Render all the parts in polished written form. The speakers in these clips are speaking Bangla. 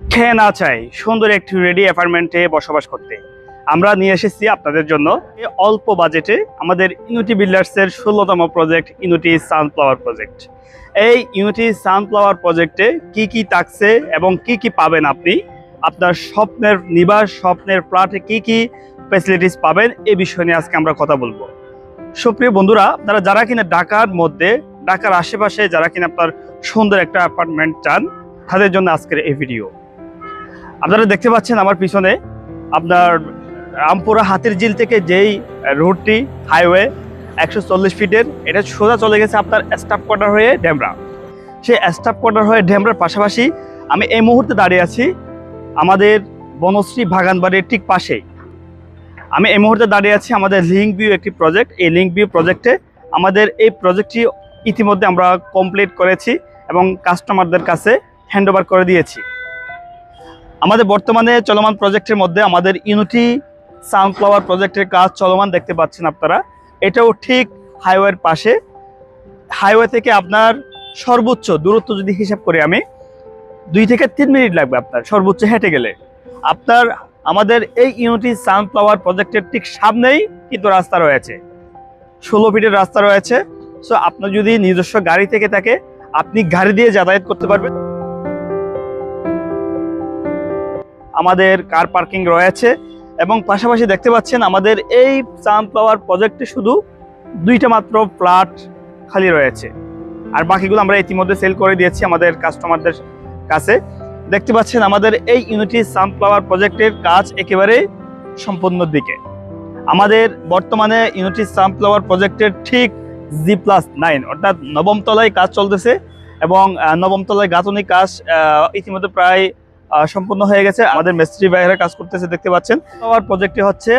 খেয়ে না চাই সুন্দর একটি রেডি অ্যাপার্টমেন্টে বসবাস করতে আমরা নিয়ে এসেছি আপনাদের জন্য এই অল্প বাজেটে আমাদের ইউনিটি বিল্ডার্সের ১৬তম প্রজেক্ট ইউনিটি সানফ্লাওয়ার প্রজেক্ট। এই ইউনিটি সানফ্লাওয়ার প্রজেক্টে কি কি থাকছে এবং কি কি পাবেন আপনি আপনার স্বপ্নের নিবাস, স্বপ্নের ফ্ল্যাটে কি কি ফ্যাসিলিটিস পাবেন এই বিষয় নিয়ে আজকে আমরা কথা বলবো। সুপ্রিয় বন্ধুরা, আপনারা যারা কিনা ঢাকার মধ্যে, ঢাকার আশেপাশে যারা কিনা আপনার সুন্দর একটা অ্যাপার্টমেন্ট চান, তাদের জন্য আজকের এই ভিডিও। আপনারা দেখতে পাচ্ছেন আমার পিছনে আপনার রামপুরা হাতিরঝিল থেকে যেই রোডটি হাইওয়ে ১৪০ ফিটের, এটা সোজা চলে গেছে আপনার স্টাফ কোয়ার্টার হয়ে ডেমরা। সেই স্টাফ কোয়ার্টার হয়ে ডেমরার পাশাপাশি আমি এই মুহূর্তে দাঁড়িয়ে আছি আমাদের বনশ্রী বাগানবাড়ির ঠিক পাশেই। আমি এই মুহূর্তে দাঁড়িয়ে আছি আমাদের লিঙ্ক ভিউ একটি প্রজেক্ট। এই লিঙ্ক ভিউ প্রজেক্টে আমাদের এই প্রজেক্টটি ইতিমধ্যে আমরা কমপ্লিট করেছি এবং কাস্টমারদের কাছে হ্যান্ডওভার করে দিয়েছি। আমাদের বর্তমানে চলমান প্রজেক্টের মধ্যে আমাদের ইউনিটি সানফ্লাওয়ার প্রজেক্টের কাজ চলমান দেখতে পাচ্ছেন আপনারা। এটাও ঠিক হাইওয়ের পাশে। হাইওয়ে থেকে আপনার সর্বোচ্চ দূরত্ব যদি হিসাব করি আমি 2 থেকে 3 মিনিট লাগবে আপনার সর্বোচ্চ হেঁটে গেলে। আপনার আমাদের এই ইউনিটি সানফ্লাওয়ার প্রজেক্টের ঠিক সামনেই কিন্তু রাস্তা রয়েছে, 16 ফিটের রাস্তা রয়েছে। সো আপনার যদি নিজস্ব গাড়ি থেকে থাকে আপনি গাড়ি দিয়ে যাতায়াত করতে পারবেন। আমাদের কার পার্কিং রয়েছে এবং পাশাপাশি দেখতে পাচ্ছেন আমাদের এই সানফ্লাওয়ার প্রজেক্টে শুধু 2টা মাত্র ফ্ল্যাট খালি রয়েছে, আর বাকিগুলো আমরা ইতিমধ্যে সেল করে দিয়েছি আমাদের কাস্টমারদের কাছে। দেখতে পাচ্ছেন আমাদের এই ইউনিটি সানফ্লাওয়ার প্রজেক্টের কাজ একেবারে সম্পূর্ণ দিকে। আমাদের বর্তমানে ইউনিটি সানফ্লাওয়ার প্রজেক্টের ঠিক G+9 অর্থাৎ 9ম তলায় কাজ চলতেছে এবং 9ম তলায় গাঁথনি কাজ ইতিমধ্যে প্রায় সম্পূর্ণ হয়ে গেছে। আমাদের মিস্ত্রি ভাইয়েরা কাজ করতেছে দেখতে পাচ্ছেন। সানফ্লাওয়ার প্রজেক্টটি হচ্ছে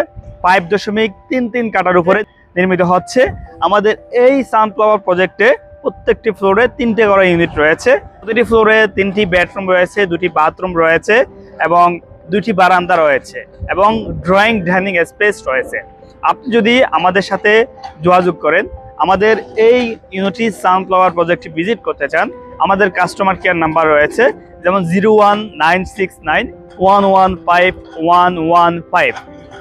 5.33 কাঠার উপরে নির্মিত হচ্ছে। আমাদের এই সানফ্লাওয়ার প্রজেক্টে প্রত্যেকটি ফ্লোরে 3টে করে ইউনিট রয়েছে। প্রতিটি ফ্লোরে 3টি বেডরুম রয়েছে, 2টি বাথরুম রয়েছে এবং 2টি বারান্দা রয়েছে এবং ড্রয়িং ডাইনিং স্পেস রয়েছে। আপনি যদি আমাদের সাথে যোগাযোগ করেন, আমাদের এই ইউনিটি সানফ্লাওয়ার প্রজেক্টটি ভিজিট করতে চান, আমাদের কাস্টমার কেয়ার নাম্বার রয়েছে যেমন 01969115115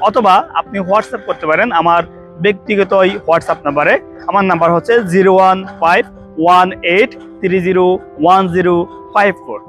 অথবা আপনি হোয়াটসঅ্যাপ করতে পারেন আমার ব্যক্তিগত এই হোয়াটসঅ্যাপ নাম্বারে। আমার নাম্বার হচ্ছে 01518301054।